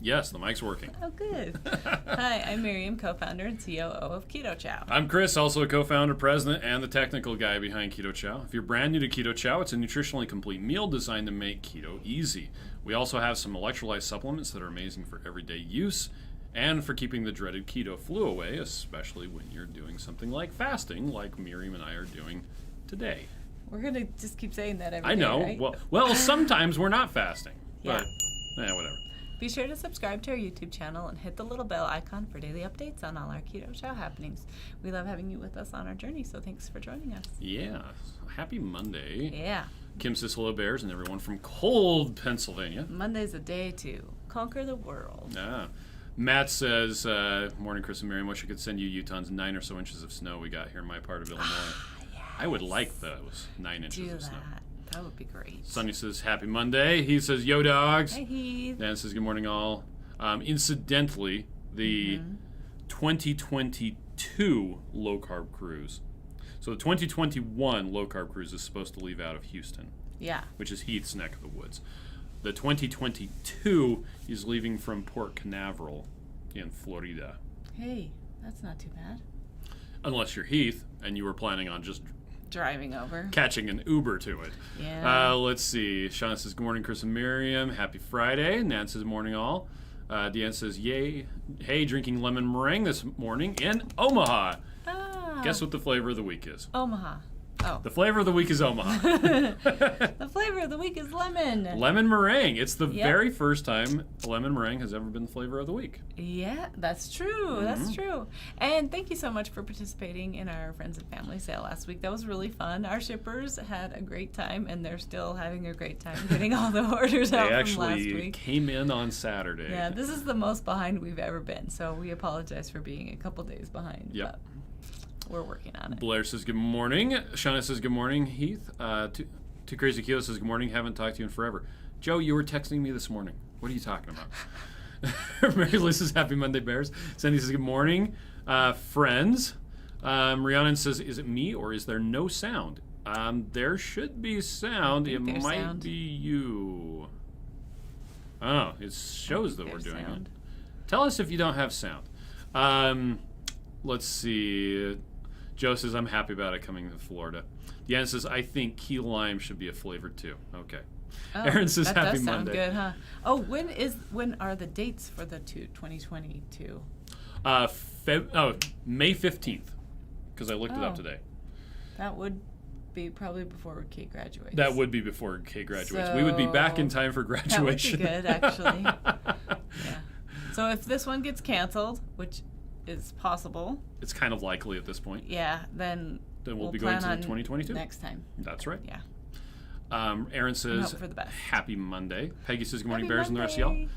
Yes, the mic's working. Oh, good. Hi, I'm Miriam, co-founder and COO of Keto Chow. I'm Chris, also a co-founder, president, and the technical guy behind Keto Chow. If you're brand new to Keto Chow, it's a nutritionally complete meal designed to make keto easy. We also have some electrolyte supplements that are amazing for everyday use and for keeping the dreaded keto flu away, especially when you're doing something like fasting, like Miriam and I are doing today. We're going to just keep saying that every day, I know. right? Well, sometimes we're not fasting. Yeah. But, whatever. Be sure to subscribe to our YouTube channel and hit the little bell icon for daily updates on all our Keto Chow happenings. We love having you with us on our journey, so thanks for joining us. Yeah. Happy Monday. Yeah. Kim says hello, Bears, and everyone from cold Pennsylvania. Monday's a day to conquer the world. Yeah. Matt says, morning, Chris and Miriam. Wish I could send you Utah's 9 or so inches of snow we got here in my part of Illinois. Yes. I would like those 9 inches of snow. That would be great. Sonny says, happy Monday. He says, yo, dogs. Hi, Heath. Dan says, good morning, all. Incidentally, the 2022 low-carb cruise. So the 2021 low-carb cruise is supposed to leave out of Houston. Yeah. Which is Heath's neck of the woods. The 2022 is leaving from Port Canaveral in Florida. Hey, that's not too bad. Unless you're Heath and you were planning on just driving over, catching an Uber to it. Yeah. Let's see. Sean says, good morning, Chris and Miriam. Happy Friday. Nan says, morning, all. Deanne says, yay. Hey, drinking lemon meringue this morning in Omaha. Ah. Guess what the flavor of the week is? Omaha. Oh. The flavor of the week is Omaha. The flavor of the week is lemon. Lemon meringue. It's the very first time lemon meringue has ever been the flavor of the week. Yeah, that's true. That's true. And thank you so much for participating in our Friends and Family sale last week. That was really fun. Our shippers had a great time, and they're still having a great time getting all the orders out from last week. They actually came in on Saturday. Yeah, this is the most behind we've ever been, so we apologize for being a couple days behind. Yep. But we're working on it. Blair says, good morning. Shauna says, good morning. Heath. Too Crazy Kyoto says, good morning. Haven't talked to you in forever. Joe, you were texting me this morning. What are you talking about? Mary Liz says, happy Monday, Bears. Sandy says, good morning. Friends. Rhiannon says, is it me or is there no sound? There should be sound. It might be you. Oh, it shows that we're doing it. Tell us if you don't have sound. Let's see. Joe says, I'm happy about it coming to Florida. Deanna says, I think key lime should be a flavor too. Okay. Oh, Aaron says, that happy does sound Monday. good, huh? Oh, when are the dates for the 2022? May 15th, because I looked it up today. That would be probably before Kate graduates. That would be before Kate graduates. We would be back in time for graduation. That would be good, actually. Yeah. So if this one gets canceled, which is possible. It's kind of likely at this point. Yeah, then we'll be going to the 2022. Next time. That's right. Yeah. Aaron says, for the best. happy Monday. Peggy says, good morning, Happy Bears, and the rest of Monday.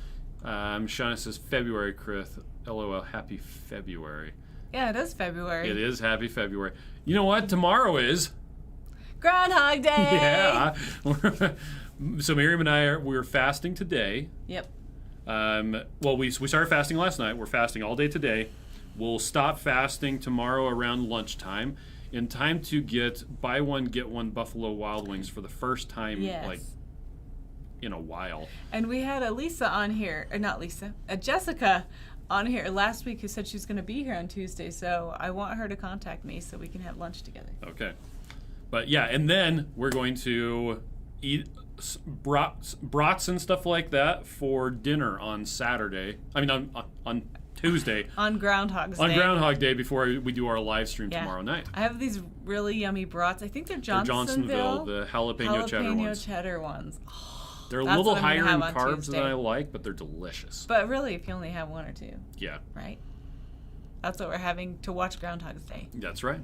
y'all. Shauna says, February, Chris. LOL, happy February. Yeah, it is February. It is happy February. You know what? Tomorrow is Groundhog Day. Yeah. So Miriam and I we're fasting today. Yep. Well, we started fasting last night. We're fasting all day today. We'll stop fasting tomorrow around lunchtime in time to get buy one, get one Buffalo Wild Wings for the first time in a while. And we had a Lisa on here, or not Lisa, a Jessica on here last week who said she's going to be here on Tuesday. So I want her to contact me so we can have lunch together. Okay. But yeah, and then we're going to eat brats and stuff like that for dinner on Saturday. I mean, on Tuesday. On Groundhog's Day. On Groundhog Day before we do our live stream tomorrow night. I have these really yummy brats. I think they're Johnsonville. The jalapeno cheddar ones. Oh, they're a little higher in carbs than I like, but they're delicious. But really, if you only have one or two. Yeah. Right? That's what we're having to watch Groundhog's Day. That's right.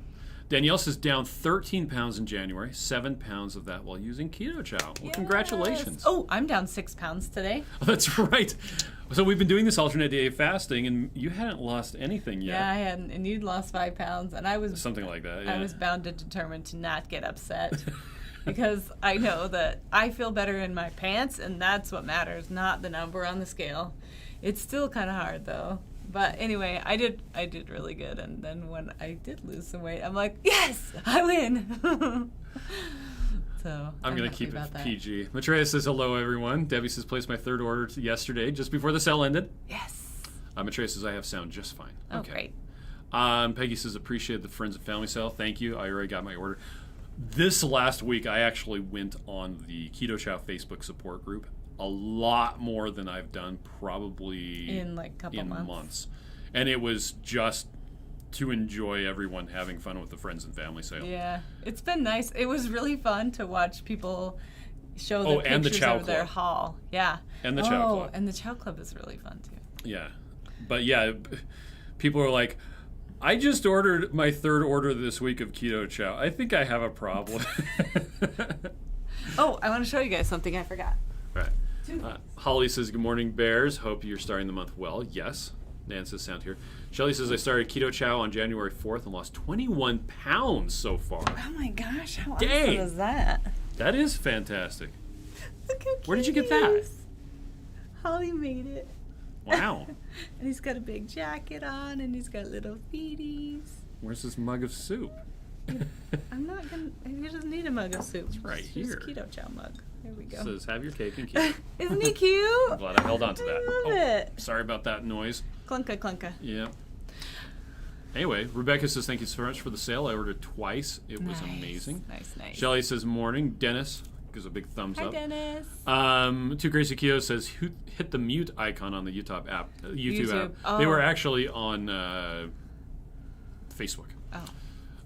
Danielle says down 13 pounds in January, 7 pounds of that while using Keto Chow. Well, congratulations. Oh, I'm down 6 pounds today. Oh, that's right. So we've been doing this alternate day fasting, and you hadn't lost anything yet. Yeah, I hadn't, and you'd lost 5 pounds, and I was... Something like that, yeah. I was bound and determined to not get upset because I know that I feel better in my pants, and that's what matters, not the number on the scale. It's still kind of hard, though. But anyway, I did really good, and then when I did lose some weight, I'm like, yes, I win. So I'm going to happy keep about it that. PG. Matreya says, hello, everyone. Debbie says, placed my third order yesterday, just before the sale ended. Yes. Matreya says, I have sound just fine. Oh, great. Peggy says, appreciate the friends and family sale. Thank you. I already got my order. This last week, I actually went on the Keto Chow Facebook support group a lot more than I've done probably In like a couple months. And it was just to enjoy everyone having fun with the friends and family sale. Yeah, it's been nice. It was really fun to watch people show the and the pictures Chow of their Club. haul. Yeah. And the Chow Club. And the Chow Club is really fun too. Yeah. But yeah, people are like, I just ordered my third order this week of Keto Chow. I think I have a problem. Oh, I want to show you guys something I forgot. Right. Holly says, good morning, Bears. Hope you're starting the month well. Yes. Nan says, sound here. Shelly says, I started Keto Chow on January 4th and lost 21 pounds so far. Oh my gosh, how Dang. awesome is that? That is fantastic. Look how cute Where did you get he that? is. Holly made it. Wow. And he's got a big jacket on, and he's got little feeties. Where's this mug of soup? I'm not gonna. He doesn't need a mug of soup. It's right just here. Keto Chow mug. There we go. Says, have your cake and keep it. Isn't he cute? I'm glad I held on to that. I love it. Sorry about that noise. Clunka, clunka. Yeah. Anyway, Rebecca says, thank you so much for the sale. I ordered twice. It was amazing. Nice. Shelly says, morning. Dennis gives a big thumbs Hi, up. Dennis. Too Crazy Kyo says, hit the mute icon on the YouTube app. YouTube. Oh. They were actually on Facebook. Oh.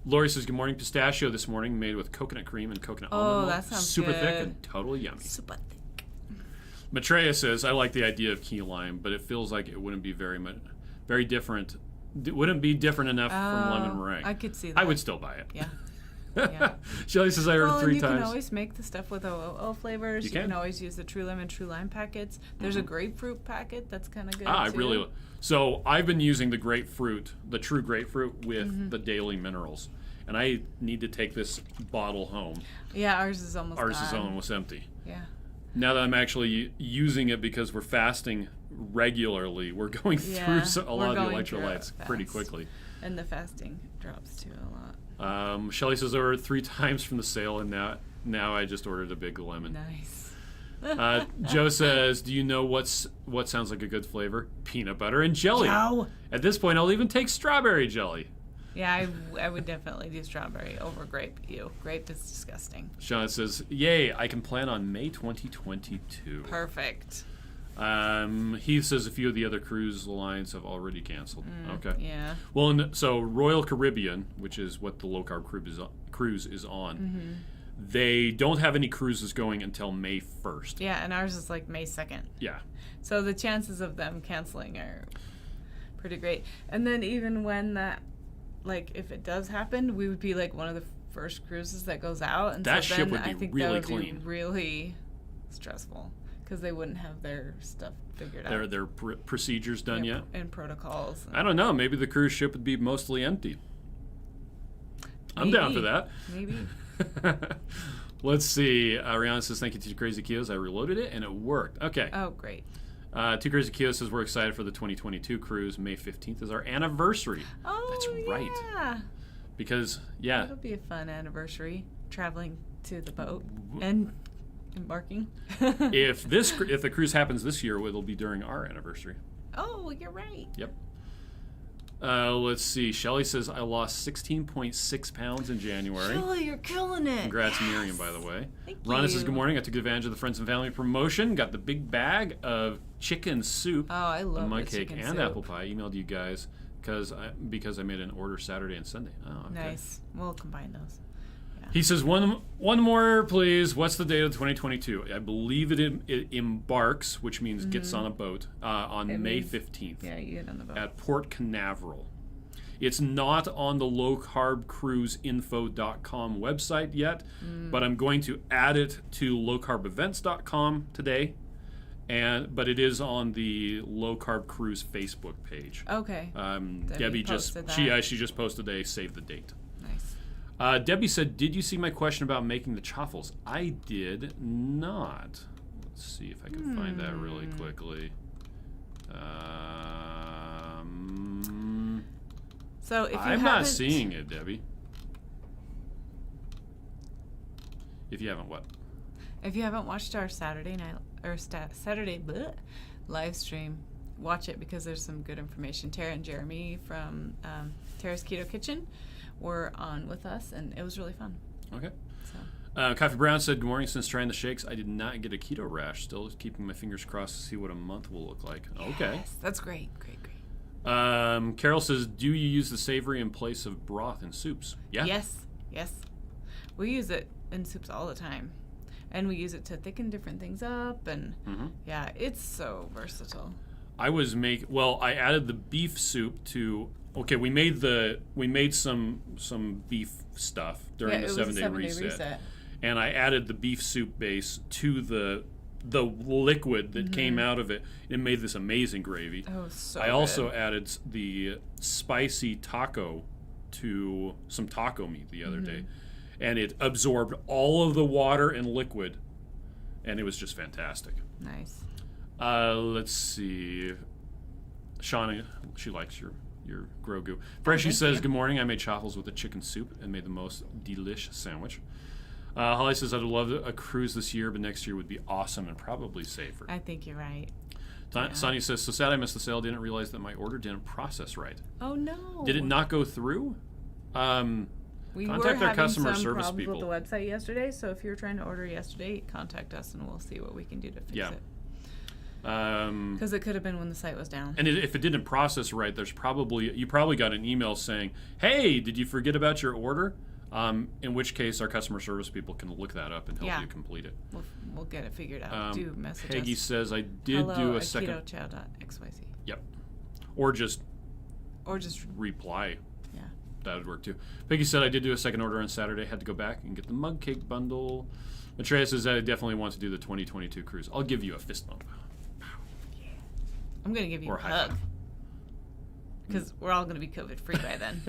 Lori says, good morning. Pistachio this morning, made with coconut cream and coconut almond milk. That sounds super good. thick and totally yummy. Super thick. Matreya says, I like the idea of key lime, but it feels like it wouldn't be very different. It wouldn't be different enough from lemon meringue. I could see that. I would still buy it. Yeah. Yeah. Shelly says, I ordered 3 you times. can always make the stuff with OO flavors. You can always use the True Lemon, True Lime packets. There's a grapefruit packet that's kind of good too. So I've been using the grapefruit, the true grapefruit with the daily minerals. And I need to take this bottle home. Yeah, ours is almost almost empty. Yeah. Now that I'm actually using it because we're fasting regularly, we're going through a lot of the electrolytes pretty quickly. And the fasting drops too a lot. Shelly says I ordered 3 times from the sale, and now I just ordered a big lemon. Nice. Joe says, do you know what sounds like a good flavor? Peanut butter and jelly. Joe. At this point, I'll even take strawberry jelly. Yeah, I would definitely do strawberry over grape. Ew, grape is disgusting. Sean says, yay, I can plan on May 2022. Perfect. He says a few of the other cruise lines have already canceled. Okay. Yeah. Well, so Royal Caribbean, which is what the low-carb cruise is on, they don't have any cruises going until May 1st. Yeah, and ours is like May 2nd. Yeah. So the chances of them canceling are pretty great. And then even when that, like, if it does happen, we would be like one of the first cruises that goes out. And that so ship then would be I think really that would clean. Be really stressful because they wouldn't have their stuff figured out. Their procedures done yet? And protocols. I don't know. Maybe the cruise ship would be mostly empty. I'm down for that. Maybe. Let's see. Rihanna says, thank you to Crazy Kios. I reloaded it, and it worked. Okay. Oh, great. Two Crazy Kios says, we're excited for the 2022 cruise. May 15th is our anniversary. Oh, that's right. Yeah. Because, yeah. It'll be a fun anniversary, traveling to the boat and embarking. If the cruise happens this year, it'll be during our anniversary. Oh, you're right. Yep. Let's see. Shelly says, I lost 16.6 pounds in January. Shelly, you're killing it. Congrats, Miriam, by the way. Thank Rhonda you. says, good morning. I took advantage of the Friends and Family promotion. Got the big bag of chicken soup, Oh, I love mud the cake, chicken and soup. apple pie. Emailed you guys because I made an order Saturday and Sunday. Oh, okay. Nice. We'll combine those. He says, one more, please. What's the date of 2022? I believe it embarks, which means gets on a boat, on May 15th. Yeah, you get on the boat. At Port Canaveral. It's not on the lowcarbcruiseinfo.com website yet, but I'm going to add it to lowcarbevents.com today. But it is on the Low Carb Cruise Facebook page. Okay. Debbie just she just posted a save the date. Nice. Debbie said, "Did you see my question about making the chaffles?" I did not. Let's see if I can find that really quickly. So if you I'm not seeing it, Debbie. If you haven't, what? If you haven't watched our Saturday night or Saturday live stream, watch it because there's some good information. Tara and Jeremy from Tara's Keto Kitchen were on with us, and it was really fun. Okay. So. Coffee Brown said, good morning. Since trying the shakes, I did not get a keto rash. Still keeping my fingers crossed to see what a month will look like. Okay. Yes, that's great. Great. Carol says, do you use the Savory in place of broth in soups? Yeah. Yes. We use it in soups all the time. And we use it to thicken different things up. And yeah, it's so versatile. I added the beef soup to... Okay, we made some beef stuff during the 7-day reset. And I added the beef soup base to the liquid that came out of it. It made this amazing gravy. Oh, so I also added the spicy taco to some taco meat the other day. And it absorbed all of the water and liquid. And it was just fantastic. Nice. Let's see. Shauna, she likes your Grogu. Freshie says, good morning. I made chaffles with a chicken soup and made the most delicious sandwich. Holly says, I'd love a cruise this year, but next year would be awesome and probably safer. I think you're right. Sonia says, so sad I missed the sale. Didn't realize that my order didn't process right. Oh, no. Did it not go through? We contact were our customer having some service problems people. with the website yesterday, so if you're trying to order yesterday, contact us and we'll see what we can do to fix it. Because it could have been when the site was down. And if it didn't process right, you probably got an email saying, hey, did you forget about your order? In which case, our customer service people can look that up and help you complete it. We'll get it figured out. Do message Peggy us. says, I did do a second... KetoChow.xyz. Yep. Or just reply. Yeah. That would work too. Peggy said, I did do a second order on Saturday. Had to go back and get the mug cake bundle. Matreya says, I definitely want to do the 2022 cruise. I'll give you a fist bump. Yeah. I'm going to give you a hug. Because we're all going to be COVID-free by then.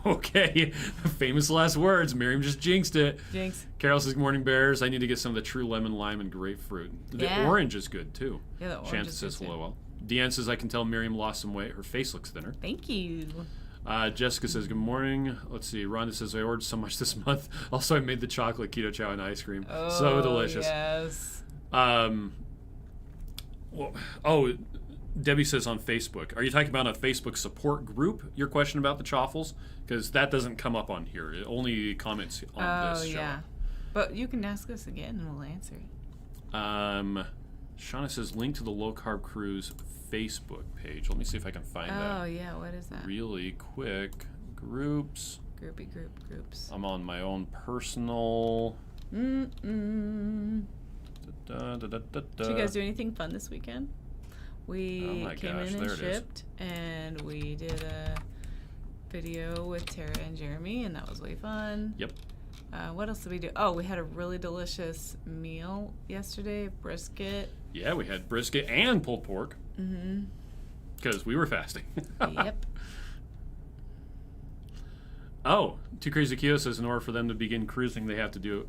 Okay. Famous last words. Miriam just jinxed it. Jinx. Carol says, good morning, Bears. I need to get some of the true lemon, lime, and grapefruit. The orange is good, too. Yeah, the orange Chance is says good, hello. too. Well. Deanne says, I can tell Miriam lost some weight. Her face looks thinner. Thank you. Jessica says, good morning. Let's see. Rhonda says, I ordered so much this month. Also, I made the chocolate Keto Chow and ice cream. Oh, so delicious. Yes. Debbie says on Facebook, are you talking about a Facebook support group, your question about the chaffles? Because that doesn't come up on here. It only comments on this show. Oh, yeah. But you can ask us again and we'll answer it. Shauna says, link to the Low Carb Cruise Facebook page. Let me see if I can find that. Oh, yeah. What is that? Really quick. Groups. Groups. I'm on my own personal... Did you guys do anything fun this weekend? We came in and shipped, and we did a video with Tara and Jeremy, and that was way fun. Yep. What else did we do? Oh, we had a really delicious meal yesterday, brisket. Yeah, we had brisket and pulled pork. Mm-hmm. Because we were fasting. Yep. Oh, Too Crazy Keto says in order for them to begin cruising, they have to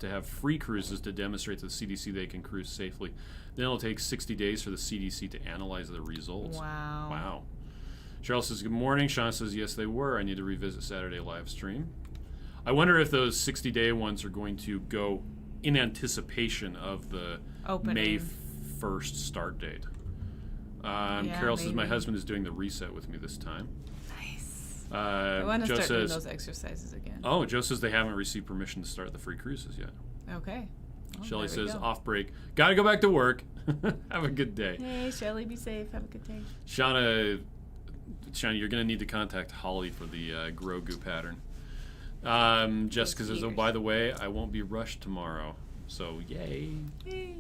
have free cruises to demonstrate to the CDC they can cruise safely. Then it'll take 60 days for the CDC to analyze the results. Wow. Cheryl says, good morning. Sean says, yes, they were. I need to revisit Saturday live stream. I wonder if those 60-day ones are going to go in anticipation of the May 1st start date. Carol says, my husband is doing the reset with me this time. Nice. I want to start doing those exercises again. Oh, Joe says they haven't received permission to start the free cruises yet. Okay. Well, Shelly says, off break. Gotta go back to work. Have a good day. Hey, Shelly, be safe. Have a good day. Shauna, you're going to need to contact Holly for the Grogu pattern. Jessica says, oh, by the way, I won't be rushed tomorrow. So, yay. Yay.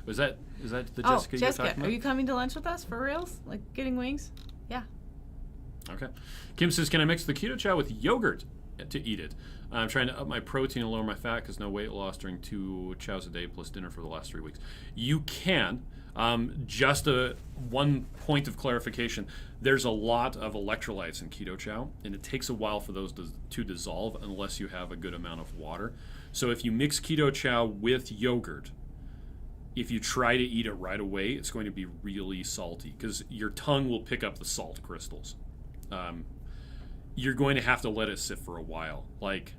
Is that the Jessica you're talking about? Are you coming to lunch with us for reals? Like getting wings? Yeah. Okay. Kim says, can I mix the Keto Chow with yogurt to eat it? I'm trying to up my protein and lower my fat because no weight loss during 2 chows a day plus dinner for the last 3 weeks. You can. Just one point of clarification. There's a lot of electrolytes in Keto Chow, and it takes a while for those to dissolve unless you have a good amount of water. So if you mix Keto Chow with yogurt, if you try to eat it right away, it's going to be really salty because your tongue will pick up the salt crystals. You're going to have to let it sit for a while, like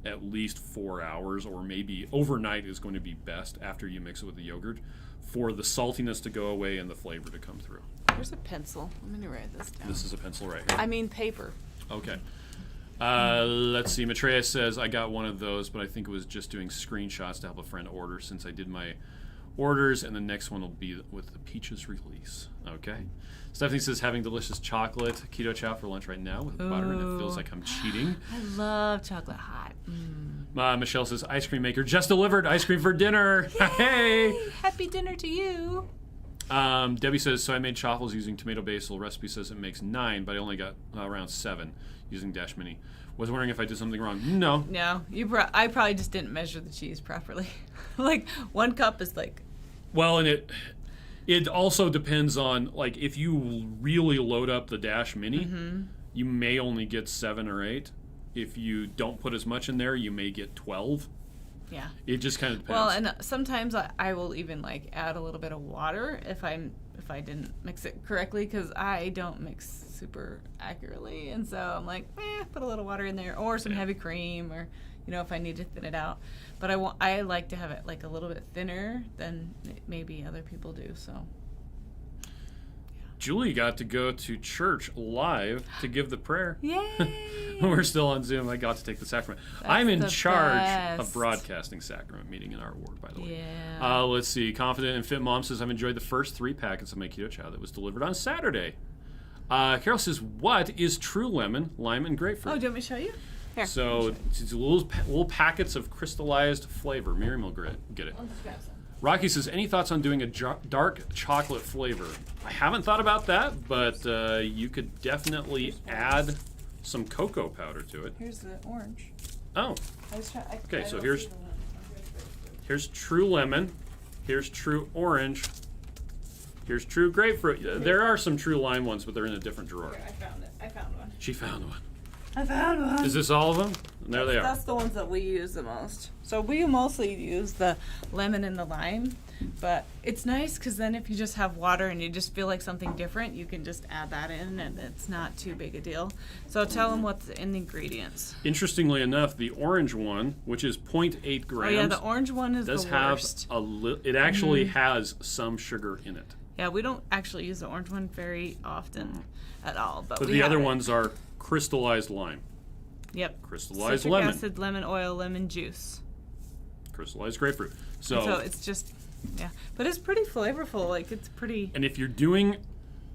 at least 4 hours, or maybe overnight is going to be best after you mix it with the yogurt for the saltiness to go away and the flavor to come through. Here's a pencil. I'm going to write this down. This is a pencil right here. I mean paper. Okay. Let's see. Maitreya says, I got one of those, but I think it was just doing screenshots to help a friend order since I did my orders, and the next one will be with the peaches release. Okay. Stephanie says, having delicious chocolate Keto Chow for lunch right now with butter, and it feels like I'm cheating. I love chocolate hot. Michelle says, ice cream maker just delivered ice cream for dinner. Hey! Happy dinner to you. Debbie says, so I made chaffles using tomato basil. Recipe says it makes 9, but I only got around 7 using Dash Mini. Was wondering if I did something wrong. No. No, I probably just didn't measure the cheese properly. Like 1 cup is like. Well, and it also depends on, like, if you really load up the Dash Mini, you may only get 7 or 8. If you don't put as much in there, you may get 12. Yeah. It just kind of depends. Well, and sometimes I will even like add a little bit of water if I didn't mix it correctly, because I don't mix super accurately, and so I'm like, put a little water in there, or some heavy cream, or if I need to thin it out. But I like to have it like a little bit thinner than maybe other people do. So. Julie got to go to church live to give the prayer. Yay! We're still on Zoom. I got to take the sacrament. I'm in charge of broadcasting sacrament meeting in our ward, by the way. Yeah. Let's see. Confident and Fit Mom says, I've enjoyed the first 3 packets of my Keto Chow that was delivered on Saturday. Carol says, what is True Lemon, Lime, and Grapefruit? Oh, do you want me to show you? Here. So it's little packets of crystallized flavor. Miriam will get it. I'll just grab some. Rocky says, any thoughts on doing a dark chocolate flavor? I haven't thought about that, but you could definitely add some cocoa powder to it. Here's the orange. Oh. Okay, so here's True Lemon. Here's True Orange. Here's True Grapefruit. There are some True Lime ones, but they're in a different drawer. Here, I found one. She found one. I found one. Is this all of them? And there they are. That's the ones that we use the most. So we mostly use the lemon and the lime, but it's nice because then if you just have water and you just feel like something different, you can just add that in, and it's not too big a deal. So tell them what's in the ingredients. Interestingly enough, the orange one, which is 0.8 grams, oh yeah, the orange one is does the have worst. it actually has some sugar in it. Yeah, we don't actually use the orange one very often at all, but the other ones are crystallized lime. Yep. Crystallized Citric lemon. acid, lemon oil, lemon juice. Crystallized grapefruit. So it's just, yeah. But it's pretty flavorful. Like, it's pretty. And if you're doing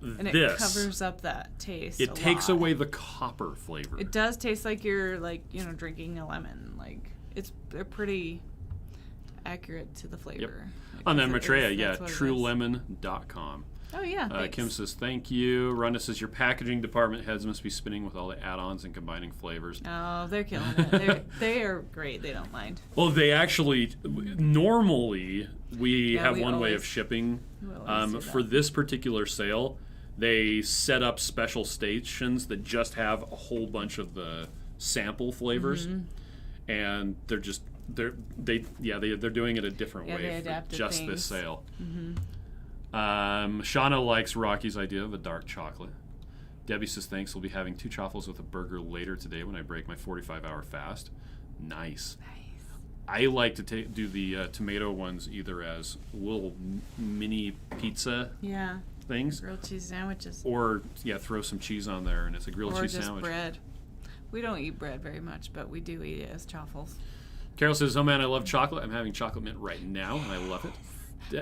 and this, it covers up that taste. it takes away the copper flavor. It does taste like you're, like, drinking a lemon. Like, they're pretty accurate to the flavor. Yep. Like, On that Maitreya, that's what it is. truelemon.com. Oh, yeah. Thanks. Kim says, thank you. Rhonda says, your packaging department heads must be spinning with all the add-ons and combining flavors. Oh, they're killing it. They are great. They don't mind. Well, they actually, normally, we have one way of shipping. For this particular sale, they set up special stations that just have a whole bunch of the sample flavors. And they're just, they're doing it a different way for just this sale. Shauna likes Rocky's idea of a dark chocolate. Debbie says, thanks. We'll be having 2 chaffles with a burger later today when I break my 45-hour fast. Nice. I like to do the tomato ones either as little mini pizza things. Grilled cheese sandwiches. Or, throw some cheese on there and it's a grilled cheese sandwich. Or just bread. We don't eat bread very much, but we do eat it as chaffles. Carol says, oh man, I love chocolate. I'm having chocolate mint right now and I love it.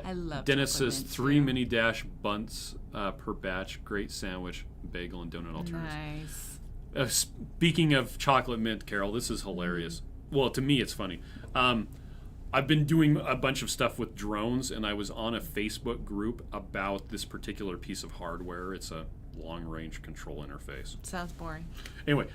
I love Dennis chocolate says mint, 3 too. mini dash buns per batch. Great sandwich, bagel, and donut alternatives. Nice. Speaking of chocolate mint, Carol, this is hilarious. Well, to me, it's funny. I've been doing a bunch of stuff with drones, and I was on a Facebook group about this particular piece of hardware. It's a long-range control interface. Sounds boring. Anyway.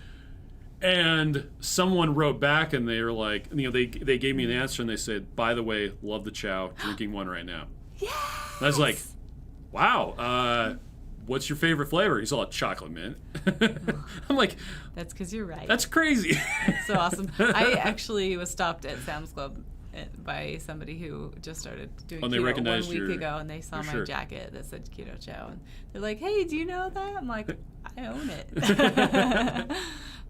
And someone wrote back, and they were like, they gave me an answer, and they said, by the way, love the chow, drinking one right now. Yes! And I was like, wow, what's your favorite flavor? He's all chocolate mint. I'm like, that's because you're right. That's crazy. That's so awesome. I actually was stopped at Sam's Club by somebody who just started doing they keto recognized 1 week ago, and they saw your my shirt. jacket that said Keto Chow, and they're like, "Hey, do you know that?" I'm like, "I own it."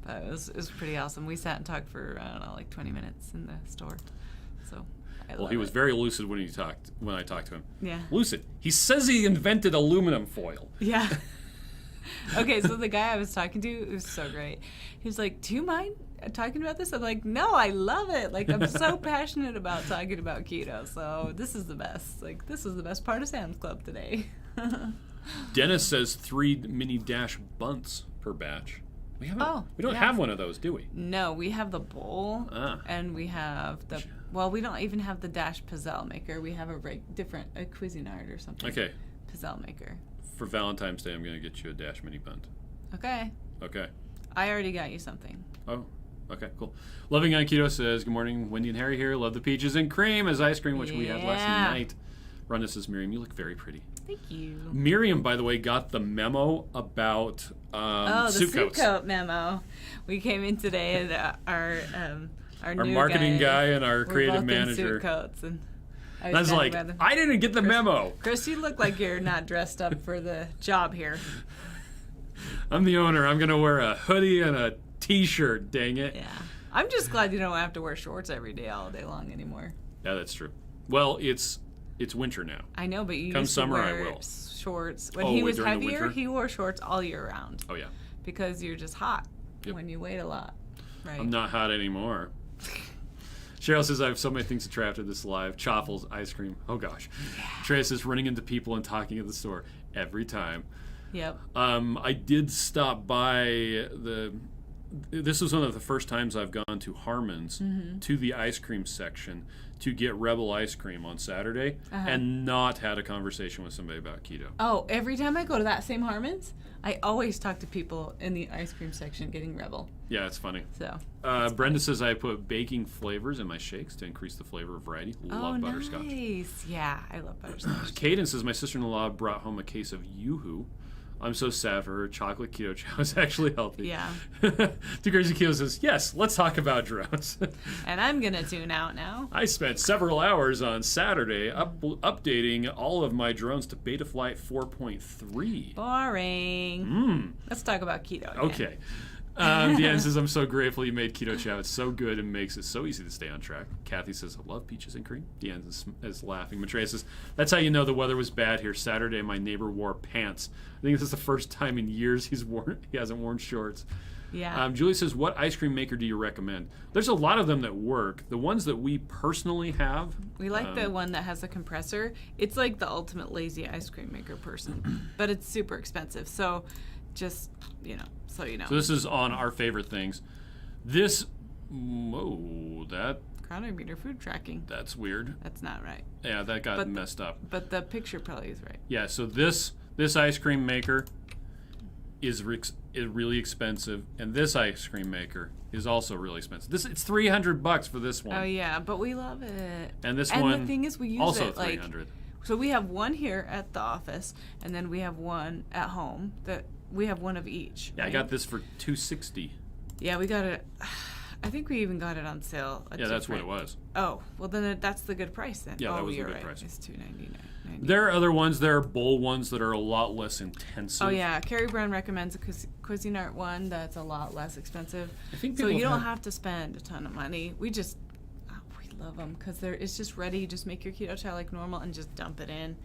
But it was pretty awesome. We sat and talked for I don't know, like 20 minutes in the store. So Well, he was very lucid when I talked to him. Yeah. Lucid. He says he invented aluminum foil. Yeah. Okay, so the guy I was talking to, it was so great. He was like, "Do you mind talking about this?" I'm like, "No, I love it. Like, I'm so passionate about talking about keto. So this is the best. Like, this is the best part of Sam's Club today." Dennis says 3 mini dash bunts per batch. We don't have one of those, do we? No, we have the bowl, and we have the. Well, we don't even have the dash pizzelle maker. We have a Cuisinart or something. Okay. Pizzelle maker. For Valentine's Day, I'm going to get you a dash mini bunt. Okay. Okay. I already got you something. Oh, okay, cool. Loving on Keto says, "Good morning, Wendy and Harry here. Love the peaches and cream as ice cream, which we had last night." Rhonda says, "Miriam, you look very pretty." Thank you. Miriam, by the way, got the memo about the suit suit coats. coat memo. We came in today, and our new marketing guy and our we're creative both in manager. suit coats, and I was like, I didn't get the memo. Chris, you look like you're not dressed up for the job here. I'm the owner. I'm going to wear a hoodie and a T-shirt, dang it. Yeah. I'm just glad you don't have to wear shorts every day all day long anymore. Yeah, that's true. Well, it's winter now. I know, but you Come used to summer, I wear will. shorts. When he was during the heavier, winter? he wore shorts all year round. Oh, yeah. Because you're just hot Yep. when you weight a lot. Right. I'm not hot anymore. Cheryl says, "I have so many things to try after this live. Chaffles, ice cream. Oh, gosh." Yeah. Trey says, "Running into people and talking at the store every time." Yep. I did stop by this was one of the first times I've gone to Harmon's to the ice cream section to get Rebel ice cream on Saturday and not had a conversation with somebody about keto. Oh, every time I go to that same Harmon's, I always talk to people in the ice cream section getting Rebel. Yeah, it's funny. So. Brenda says, "I put baking flavors in my shakes to increase the flavor of variety. Love butterscotch." Nice. Yeah, I love butterscotch. Caden says, "My sister-in-law brought home a case of Yoo-Hoo. I'm so sad for her. Chocolate keto chow is actually healthy." Yeah. Too Crazy Keto says, "Yes, let's talk about drones." And I'm going to tune out now. I spent several hours on Saturday updating all of my drones to Beta Flight 4.3. Boring. Let's talk about keto again. Okay. Deanne says, "I'm so grateful you made Keto Chow. It's so good and makes it so easy to stay on track." Kathy says, "I love peaches and cream." Deanne is laughing. Maitreya says, "That's how you know the weather was bad here. Saturday, my neighbor wore pants. I think this is the first time in years he hasn't worn shorts." Yeah. Julie says, "What ice cream maker do you recommend?" There's a lot of them that work. The ones that we personally have. We like the one that has a compressor. It's like the ultimate lazy ice cream maker person, but it's super expensive. So just, so you know. So this is on our favorite things. This, that Chronometer food tracking. That's weird. That's not right. Yeah, that got messed up. But the picture probably is right. Yeah, so this ice cream maker is really expensive, and this ice cream maker is also really expensive. It's $300 for this one. Oh yeah, but we love it. And this and one, the thing is, we use also it $300. So we have one here at the office, and then we have one at home. That we have one of each. Yeah, right? I got this for $260. Yeah, we got it. I think we even got it on sale. Yeah, that's what it was. Oh, well then that's the good price then. Yeah, that was you're the good right. price. It's $2.99. There are other ones. There are bowl ones that are a lot less intensive. Oh yeah, Carrie Brown recommends a Cuisinart one that's a lot less expensive. I think so you don't have to spend a ton of money. We just we love them because it's just ready. You just make your keto chow like normal and just dump it in.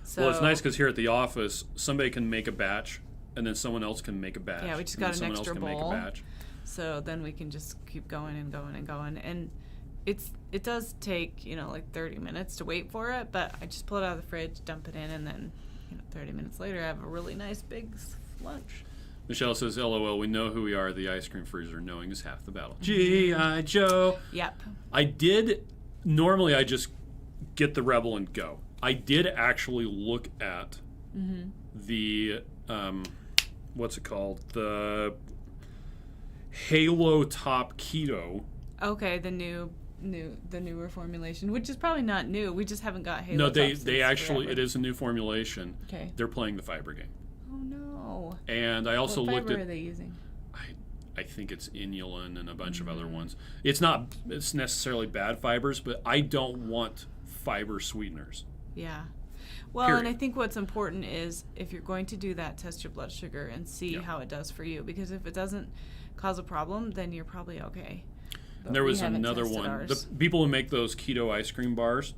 So well, it's nice because here at the office, somebody can make a batch, and then someone else can make a batch. Yeah, we just and got then an extra someone else bowl. can make a batch. So then we can just keep going and going and going. And it does take, like 30 minutes to wait for it, but I just pull it out of the fridge, dump it in, and then 30 minutes later I have a really nice big lunch. Michelle says, "LOL, we know who we are. The ice cream freezer knowing is half the battle." G.I. Joe. Yep. Normally I just get the Rebel and go. I did actually look at the, what's it called? The Halo Top Keto. Okay, the newer formulation, which is probably not new. We just haven't got Halo. No, Top they actually, forever. it is a new formulation. Okay. They're playing the fiber game. Oh no. And I also what looked fiber at. are they using? I think it's inulin and a bunch of other ones. It's necessarily bad fibers, but I don't want fiber sweeteners. Yeah. Well, Period. and I think what's important is if you're going to do that, test your blood sugar and see how it does for you. Because if it doesn't cause a problem, then you're probably okay. And there was another one. The people who make those keto ice cream bars,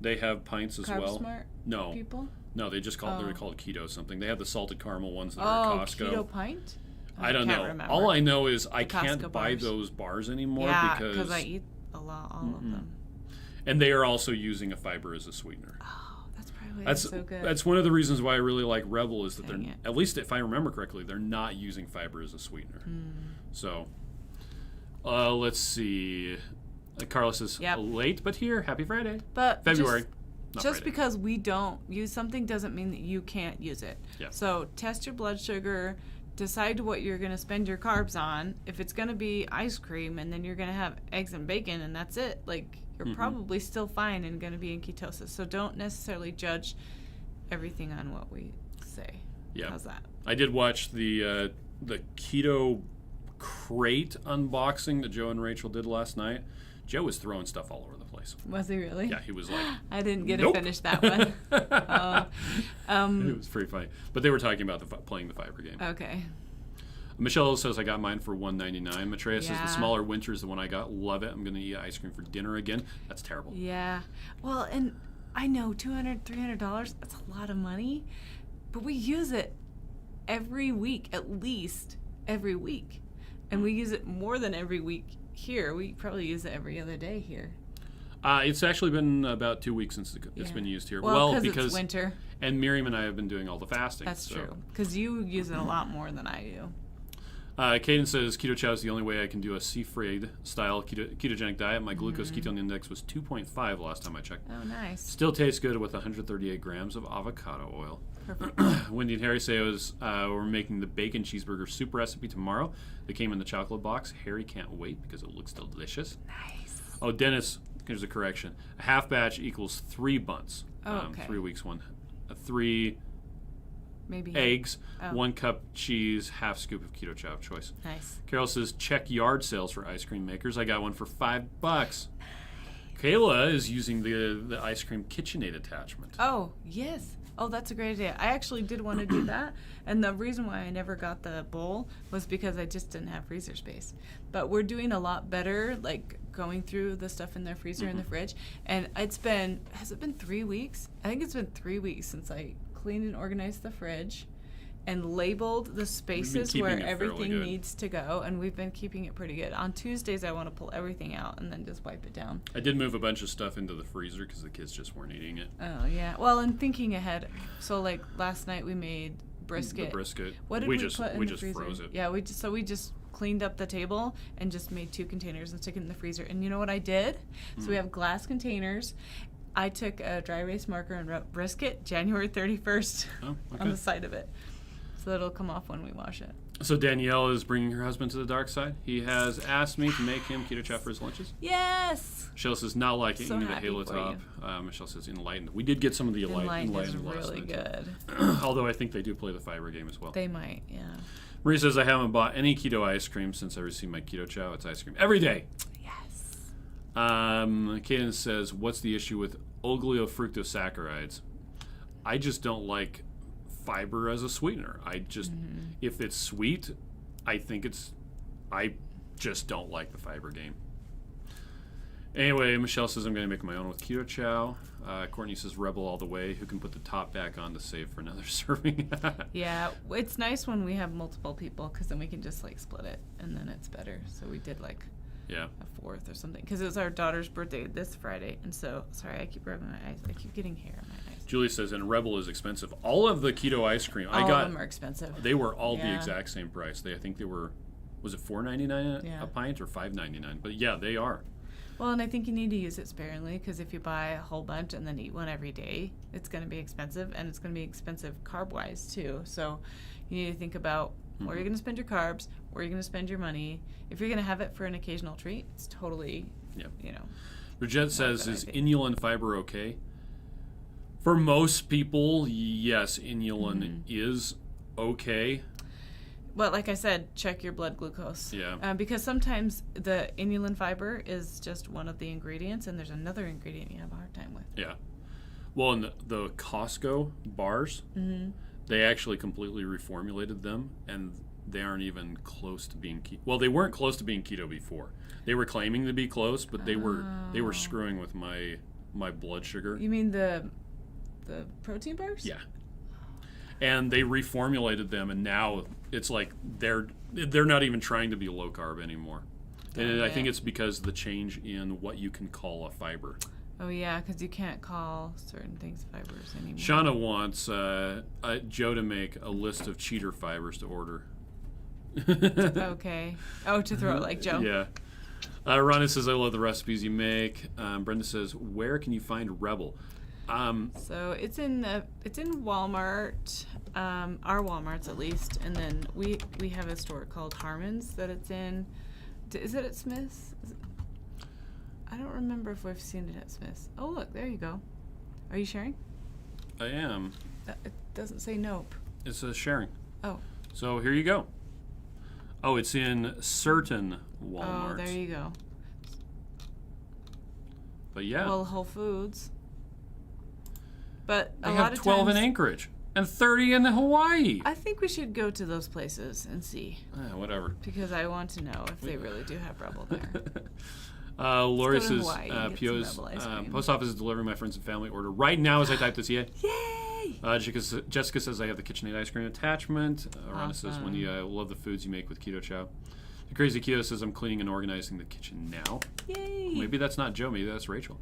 they have pints as well. Smart No. people? No, they just they're called keto something. They have the salted caramel ones that are at Costco. Keto pint? I don't know. Remember. All I know is I can't Costco buy bars. those bars anymore because I eat all of them. And they are also using a fiber as a sweetener. Oh, that's probably why it's so good. That's one of the reasons why I really like Rebel is that Dang they're, it. at least if I remember correctly, they're not using fiber as a sweetener. So, let's see. Carlos is late, but here. Happy Friday. But February. Just because we don't use something doesn't mean that you can't use it. Yeah. So test your blood sugar, decide what you're going to spend your carbs on. If it's going to be ice cream and then you're going to have eggs and bacon and that's it, like you're probably still fine and going to be in ketosis. So don't necessarily judge everything on what we say. Yeah. How's that? I did watch the keto crate unboxing that Joe and Rachel did last night. Joe was throwing stuff all over the place. Was he really? Yeah, he was like, I didn't get nope. to finish that one. It was pretty funny. But they were talking about playing the fiber game. Okay. Michelle says I got mine for $1.99. Maitreya says the Yeah. smaller winter is the one I got. Love it. I'm going to eat ice cream for dinner again. That's terrible. Yeah. Well, and I know $200, $300, that's a lot of money, but we use it every week, at least every week. And we use it more than every week here. We probably use it every other day here. It's actually been about 2 weeks since it's been used here. Well, because it's winter. And Miriam and I have been doing all the fasting. That's true. Because you use it a lot more than I do. Caden says Keto Chow is the only way I can do a Seafried style ketogenic diet. My glucose ketone index was 2.5 last time I checked. Oh, nice. Still tastes good with 138 grams of avocado oil. Perfect. Wendy and Harry say we're making the bacon cheeseburger soup recipe tomorrow. They came in the chocolate box. Harry can't wait because it looks delicious. Nice. Oh, Dennis, here's a correction. A half batch equals 3 buns. Oh, okay. 3 weeks one. 3 Maybe eggs, Oh. 1 cup cheese, half scoop of Keto Chow choice. Nice. Carol says check yard sales for ice cream makers. I got one for $5. Kayla is using the ice cream KitchenAid attachment. Oh, yes. Oh, that's a great idea. I actually did want to do that. And the reason why I never got the bowl was because I just didn't have freezer space. But we're doing a lot better, like going through the stuff in the freezer and the fridge. And has it been 3 weeks? I think it's been 3 weeks since I cleaned and organized the fridge and labeled the spaces where everything needs to go, and we've been keeping it pretty good. On Tuesdays, I want to pull everything out and then just wipe it down. I did move a bunch of stuff into the freezer because the kids just weren't eating it. Oh, yeah. Well, and thinking ahead, so like last night we made brisket. The brisket. What did we put in we the just freezer? froze it. Yeah, we just cleaned up the table and just made 2 containers and stuck it in the freezer. And you know what I did? So we have glass containers. I took a dry erase marker and wrote brisket January 31st on the side of it. So that'll come off when we wash it. So Danielle is bringing her husband to the dark side. He has asked me to make him Keto Chow for his lunches. Yes! Michelle says not liking So the happy Halo for top. Michelle says enlightened. We did get some of the enlightened is last really night. good. Although I think they do play the fiber game as well. They might, yeah. Marie says I haven't bought any keto ice cream since I received my Keto Chow. It's ice cream every day. Yes. Kaden says, what's the issue with oligo-fructosaccharides? I just don't like fiber as a sweetener. I just, if it's sweet, I just don't like the fiber game. Anyway, Michelle says I'm going to make my own with Keto Chow. Courtney says Rebel all the way. Who can put the top back on to save for another serving? Yeah, it's nice when we have multiple people because then we can just like split it and then it's better. So we did like a 4th or something because it was our daughter's birthday this Friday. And so, sorry, I keep rubbing my eyes. I keep getting hair in my eyes. Julie says, and Rebel is expensive. All of the keto ice cream all of them are expensive. They were all the exact same price. I think they were, was it $4.99 a pint or $5.99? But yeah, they are. Well, and I think you need to use it sparingly because if you buy a whole bunch and then eat one every day, it's going to be expensive, and it's going to be expensive carb-wise too. So you need to think about where you're going to spend your carbs, where you're going to spend your money. If you're going to have it for an occasional treat, it's totally, Bridget says, is inulin fiber okay? For most people, yes, inulin is okay. Well, like I said, check your blood glucose. Yeah. Because sometimes the inulin fiber is just one of the ingredients, and there's another ingredient you have a hard time with. Yeah. Well, in the Costco bars, they actually completely reformulated them, and they aren't even close to being keto. Well, they weren't close to being keto before. They were claiming to be close, but they were screwing with my blood sugar. You mean the protein bars? Yeah. And they reformulated them, and now it's like they're not even trying to be low carb anymore. And I think it's because of the change in what you can call a fiber. Oh, yeah, because you can't call certain things fibers anymore. Shauna wants Joe to make a list of cheater fibers to order. Okay. Oh, to throw it like Joe. Yeah. Rhonda says, I love the recipes you make. Brenda says, where can you find Rebel? So it's in Walmart, our Walmarts at least, and then we have a store called Harmon's that it's in. Is it at Smith's? I don't remember if we've seen it at Smith's. Oh, look, there you go. Are you sharing? I am. It doesn't say nope. It says sharing. Oh. So here you go. Oh, it's in certain Walmarts. Oh, there you go. But yeah. Well, Whole Foods. But they a have lot of 12 times, in Anchorage and 30 in Hawaii. I think we should go to those places and see. Whatever. Because I want to know if they really do have Rebel there. Lori Let's go to says, Hawaii and get PO's some Rebel ice cream. post office is delivering my friends and family order right now as I type this. Yay! Yay! Jessica says I have the KitchenAid ice cream attachment. Rhonda says, Awesome. Wendy, I love the foods you make with Keto Chow. The Crazy Keto says I'm cleaning and organizing the kitchen now. Yay! Maybe that's not Joe. Maybe that's Rachel.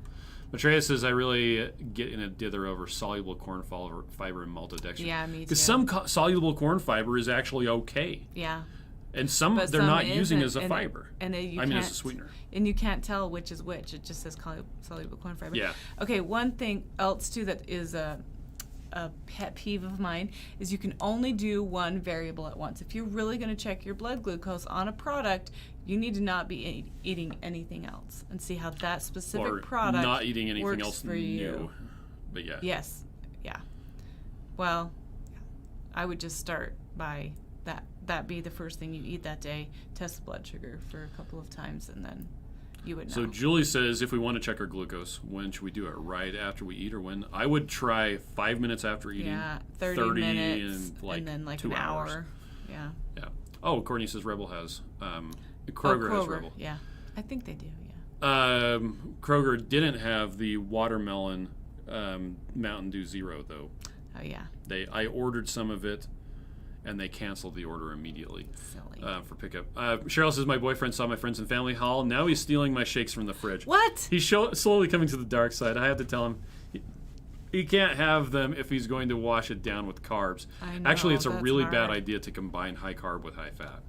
Matreya says I really get in a dither over soluble corn fiber and maltodextrin. Yeah, me too. Because some soluble corn fiber is actually okay. Yeah. And some But they're some not using isn't, as a and fiber. And you I mean, as a can't- sweetener. And you can't tell which is which. It just says soluble corn fiber. Yeah. Okay, one thing else, too, that is a pet peeve of mine is you can only do one variable at once. If you're really going to check your blood glucose on a product, you need to not be eating anything else and see how that specific Or product not eating anything works else for new. you. But yeah. Yes. Yeah. Well, I would just start by that be the first thing you eat that day. Test the blood sugar for a couple of times, and then you would know. So Julie says if we want to check our glucose, when should we do it? Right after we eat, or when? I would try 5 minutes after eating. Yeah, 30 minutes, and then like 2 an hours. hour. Yeah. Yeah. Oh, Courtney says Rebel has. Kroger has Rebel. Yeah, I think they do. Yeah. Kroger didn't have the watermelon Mountain Dew Zero though. Oh yeah. I ordered some of it, and they canceled the order immediately. Silly. For pickup. Cheryl says my boyfriend saw my friends and family haul. Now he's stealing my shakes from the fridge. What? He's slowly coming to the dark side. I have to tell him he can't have them if he's going to wash it down with carbs. I know, Actually, it's a that's really bad hard. idea to combine high carb with high fat.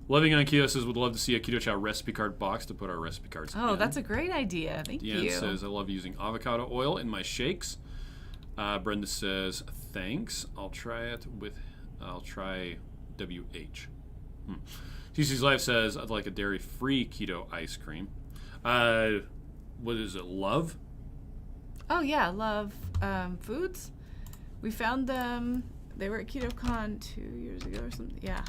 Loving on Keto says would love to see a Keto Chow recipe card box to put our recipe cards in. Oh, that's a great idea. Thank Deanne you. says I love using avocado oil in my shakes. Brenda says thanks. I'll try WH. CC's Life says I'd like a dairy-free keto ice cream. What is it? Love? Oh yeah, Love Foods. We found them. They were at KetoCon 2 years ago or something. Yeah.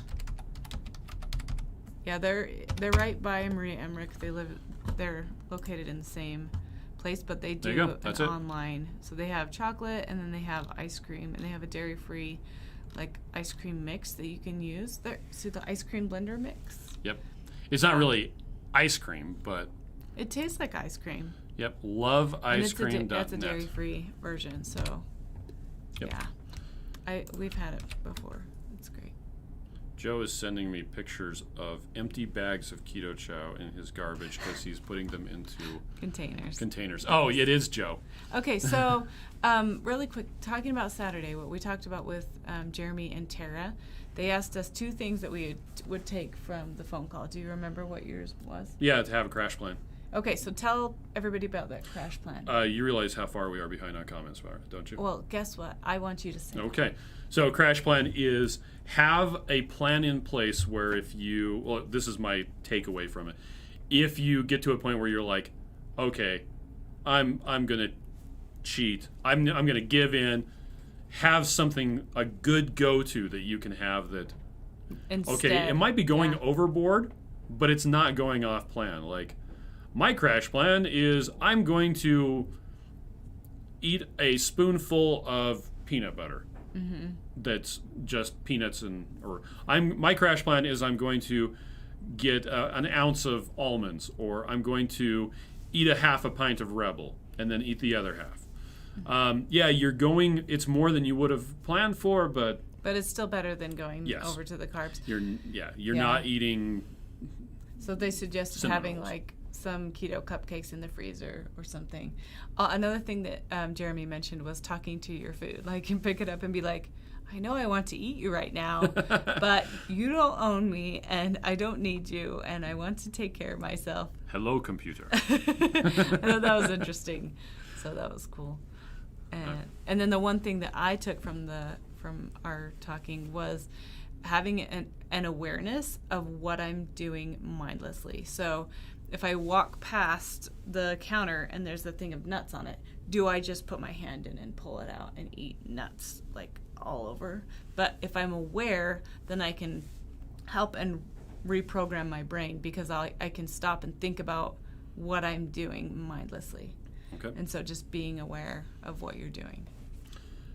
Yeah, they're right by Maria Emmerich. They're located in the same place, but they There you do go. That's an it. online. So they have chocolate, and then they have ice cream, and they have a dairy-free, like ice cream mix that you can use. See the ice cream blender mix. Yep. It's not really ice cream, but It tastes like ice cream. yep. Loveicecream.net. That's a dairy-free version. So Yep. yeah, we've had it before. It's great. Joe is sending me pictures of empty bags of Keto Chow in his garbage because he's putting them into Containers. Oh, it is Joe. Okay, so really quick, talking about Saturday, what we talked about with Jeremy and Tara, they asked us 2 things that we would take from the phone call. Do you remember what yours was? Yeah, to have a crash plan. Okay, so tell everybody about that crash plan. You realize how far we are behind on comments, don't you? Well, guess what? I want you to say. Okay. So crash plan is have a plan in place where this is my takeaway from it. If you get to a point where you're like, okay, I'm going to cheat. I'm going to give in. have something, a good go-to that you can have that, Instead, okay, it might be going yeah. overboard, but it's not going off plan. Like, my crash plan is I'm going to eat a spoonful of peanut butter. Mm-hmm. That's just peanuts my crash plan is I'm going to get an ounce of almonds, or I'm going to eat a half a pint of Rebel and then eat the other half. It's more than you would have planned for, but it's still better than going over to the carbs. You're not eating. So they suggested having like some keto cupcakes in the freezer or something. Another thing that Jeremy mentioned was talking to your food. Like, you pick it up and be like, I know I want to eat you right now, but you don't own me, and I don't need you, and I want to take care of myself. Hello, computer. I thought that was interesting. So that was cool. And then the one thing that I took from our talking was having an awareness of what I'm doing mindlessly. So if I walk past the counter and there's a thing of nuts on it, do I just put my hand in and pull it out and eat nuts like all over? But if I'm aware, then I can help and reprogram my brain, because I can stop and think about what I'm doing mindlessly. Okay. And so just being aware of what you're doing.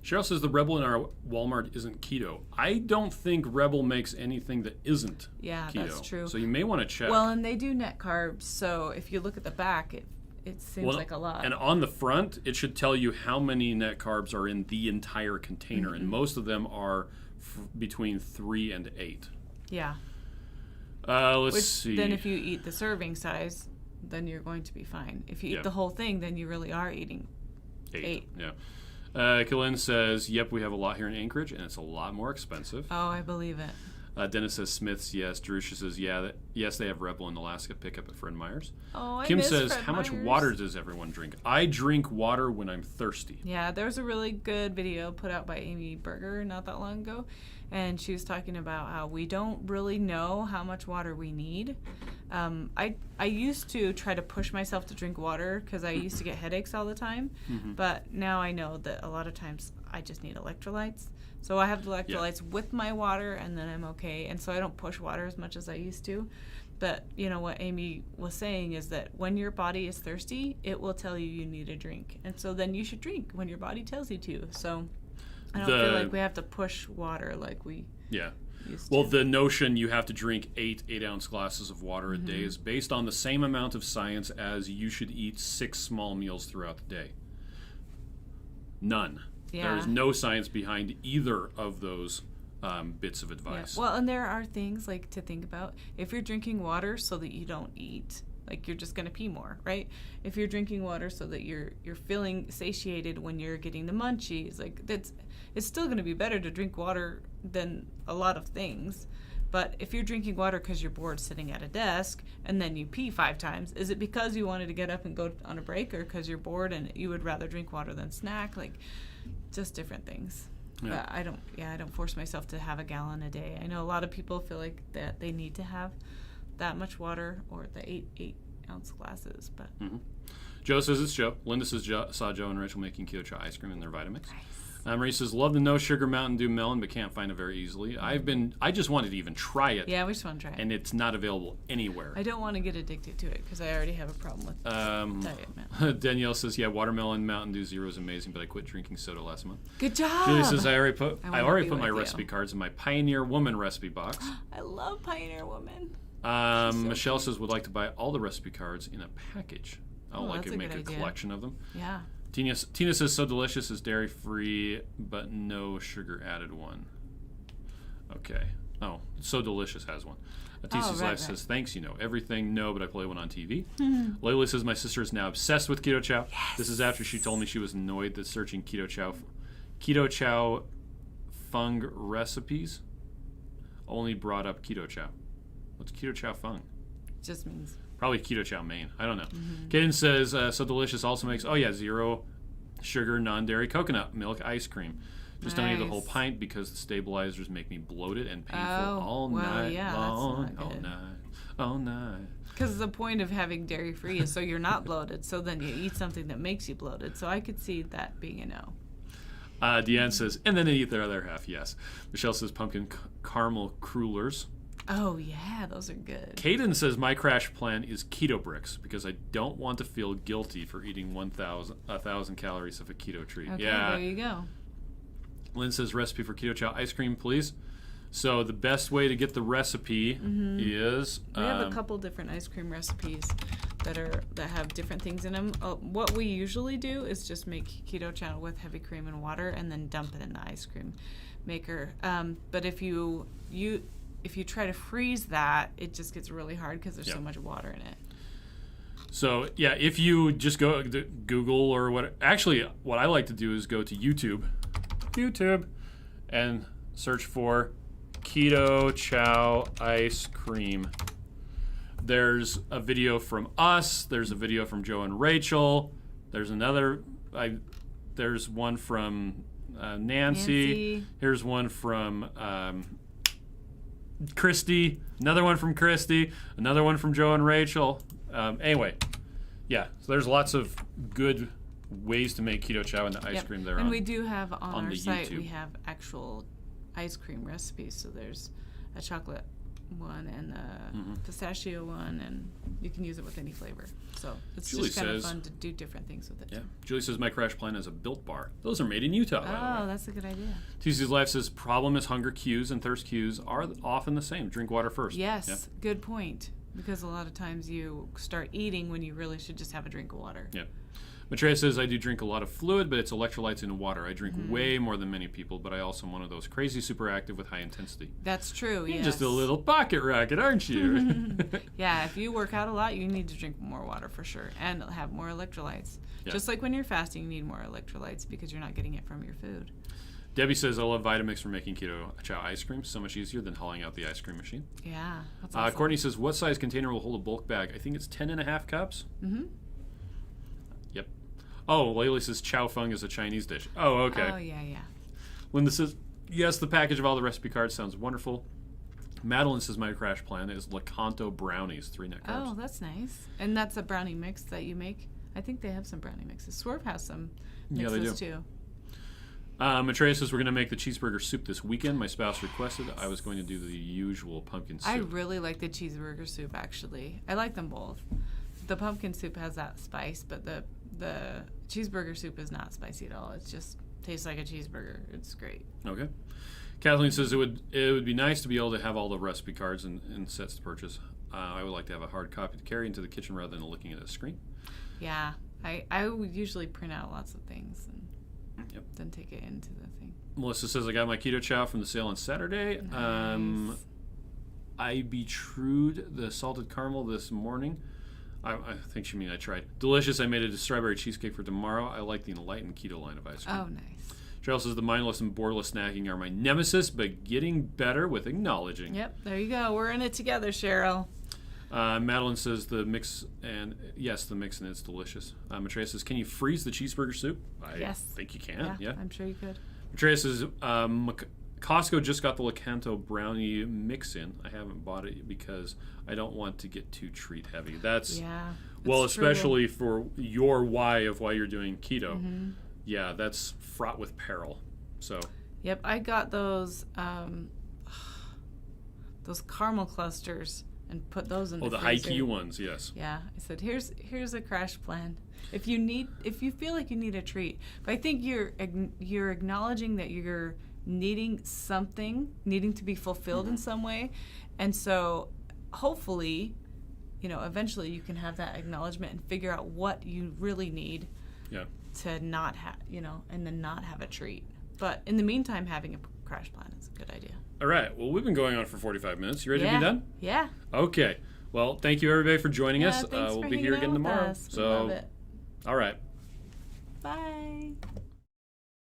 Cheryl says the Rebel in our Walmart isn't keto. I don't think Rebel makes anything that isn't keto. That's true. So you may want to check. Well, and they do net carbs, so if you look at the back, it seems like a lot. And on the front, it should tell you how many net carbs are in the entire container, and most of them are between 3 and 8. Yeah. Let's see. Then if you eat the serving size, then you're going to be fine. If you eat the whole thing, then you really are eating 8. Yeah. Kalen says, yep, we have a lot here in Anchorage, and it's a lot more expensive. Oh, I believe it. Dennis says Smith's, yes. Jerusha says, yes, they have Rebel in Alaska. Pick up at Fred Meyer's. Oh, Kim says, how much water does everyone drink? I drink water when I'm thirsty. Yeah, there was a really good video put out by Amy Berger not that long ago, and she was talking about how we don't really know how much water we need. I used to try to push myself to drink water because I used to get headaches all the time, but now I know that a lot of times I just need electrolytes. So I have the electrolytes with my water, and then I'm okay. And so I don't push water as much as I used to. But, you know, what Amy was saying is that when your body is thirsty, it will tell you need a drink. And so then you should drink when your body tells you to. So I don't feel like we have to push water like we used to. Well, the notion you have to drink 8-ounce glasses of water a day is based on the same amount of science as you should eat 6 small meals throughout the day. None. Yeah. There is no science behind either of those bits of advice. Yeah. Well, and there are things like to think about. If you're drinking water so that you don't eat, like you're just going to pee more, right? If you're drinking water so that you're feeling satiated when you're getting the munchies, like it's still going to be better to drink water than a lot of things. But if you're drinking water because you're bored sitting at a desk and then you pee 5 times, is it because you wanted to get up and go on a break, or because you're bored and you would rather drink water than snack? Like, just different things. Yeah. But I don't force myself to have a gallon a day. I know a lot of people feel like that they need to have that much water, or the 8-ounce glasses. But Joe says it's Joe. Linda says saw Joe and Rachel making Kyoto Chow ice cream in their Vitamix. Nice. Marie says, love the no sugar Mountain Dew melon, but can't find it very easily. I just wanted to even try it. Yeah, we just want to try it. And it's not available anywhere. I don't want to get addicted to it because I already have a problem with diet Mountain. Danielle says, yeah, watermelon Mountain Dew Zero is amazing, but I quit drinking soda last month. Good job. Julie says, I already put my recipe cards in my Pioneer Woman recipe box. I love Pioneer Woman. Michelle says, would like to buy all the recipe cards in a package. I would like to make a collection of them. Yeah. Tina says, so delicious is dairy-free, but no sugar-added one. Okay. Oh, So Delicious has one. TC's Life says, thanks, you know everything. No, but I play one on TV. Layla says, my sister is now obsessed with Keto Chow. Yes. This is after she told me she was annoyed that searching Keto Chow Fung recipes only brought up Keto Chow. What's Keto Chow Fung? Just means... Probably Keto Chow Maine. I don't know. Kaden says, So Delicious also makes, zero sugar, non-dairy coconut milk ice cream. Just don't eat the whole pint because the stabilizers make me bloated and painful all night long. All night. Because the point of having dairy-free is so you're not bloated. So then you eat something that makes you bloated. So I could see that being a no. Deanne says, and then they eat their other half, yes. Michelle says pumpkin caramel crullers. Oh, yeah, those are good. Caden says, my crash plan is keto bricks because I don't want to feel guilty for eating 1,000 calories of a keto treat. Okay, yeah. there you go. Lynn says, recipe for Keto Chow ice cream, please. So the best way to get the recipe is... We have a couple different ice cream recipes that have different things in them. What we usually do is just make Keto Chow with heavy cream and water and then dump it in the ice cream maker. But if you try to freeze that, it just gets really hard because there's so much water in it. So, yeah, if you just go to Google or what... Actually, what I like to do is go to YouTube, and search for Keto Chow ice cream. There's a video from us. There's a video from Joe and Rachel. There's another... there's one from Nancy. Here's one from... Christy, another one from Christy, another one from Joe and Rachel. Anyway, yeah, so there's lots of good ways to make Keto Chow and the ice cream there. And we do have on our site, YouTube. we have actual ice cream recipes. So there's a chocolate one and a pistachio one, and you can use it with any flavor. So it's Julie just kind of says- fun to do different things with it. Yeah, Julie says my crash plan is a Built Bar. Those are made in Utah, by the way. Oh, that's a good idea. TC's Life says problem is hunger cues and thirst cues are often the same. Drink water first. Yes, Yeah. good point. Because a lot of times you start eating when you really should just have a drink of water. Yeah. Matreya says, I do drink a lot of fluid, but it's electrolytes in water. I drink way more than many people, but I also am one of those crazy super active with high intensity. That's true, You're yes. just a little pocket rocket, aren't you? Yeah, if you work out a lot, you need to drink more water for sure and have more electrolytes. Yeah. Just like when you're fasting, you need more electrolytes because you're not getting it from your food. Debbie says, I love Vitamix for making Keto Chow ice cream. So much easier than hauling out the ice cream machine. Yeah, that's awesome. Courtney says, what size container will hold a bulk bag? I think it's 10.5 cups. Mm-hmm. Yep. Oh, Layla says chow fung is a Chinese dish. Oh, okay. Oh, yeah. Linda says, yes, the package of all the recipe cards sounds wonderful. Madeline says, my crash plan is Lakanto brownies, 3 net carbs. Oh, that's nice. And that's a brownie mix that you make? I think they have some brownie mixes. Swerve has some mixes Yeah, they do. too. Matreya says, we're going to make the cheeseburger soup this weekend. My spouse requested. I was going to do the usual pumpkin soup. I really like the cheeseburger soup, actually. I like them both. The pumpkin soup has that spice, but the cheeseburger soup is not spicy at all. It just tastes like a cheeseburger. It's great. Okay. Kathleen says, it would be nice to be able to have all the recipe cards and sets to purchase. I would like to have a hard copy to carry into the kitchen rather than looking at a screen. Yeah. I would usually print out lots of things and then take it into the thing. Melissa says, I got my Keto Chow from the sale on Saturday. Nice. I betrewed the salted caramel this morning. I think she means I tried. Delicious. I made a strawberry cheesecake for tomorrow. I like the enlightened keto line of ice cream. Oh, nice. Cheryl says, the mindless and borderless snacking are my nemesis, but getting better with acknowledging. Yep, there you go. We're in it together, Cheryl. Madeline says the mix, and yes, the mix, and it's delicious. Matreya says, can you freeze the cheeseburger soup? I think you can. Yeah, I'm sure you could. Matreya says, Costco just got the Lakanto brownie mix in. I haven't bought it because I don't want to get too treat heavy. That's well, especially for your why of why you're doing keto. Mm-hmm. Yeah, that's fraught with peril. So. Yep, I got those caramel clusters and put those in the freezer. Oh, the high key ones, yes. Yeah, I said here's a crash plan. If you feel like you need a treat, but I think you're acknowledging that you're needing something, needing to be fulfilled in some way, and so hopefully, eventually you can have that acknowledgement and figure out what you really need. Yeah. To not have, and then not have a treat. But in the meantime, having a crash plan is a good idea. All right. Well, we've been going on for 45 minutes. You ready to be done? Yeah. Okay. Well, thank you everybody for joining us. Thanks we'll for be here hanging again out with tomorrow. us. We So, love it. all right. Bye.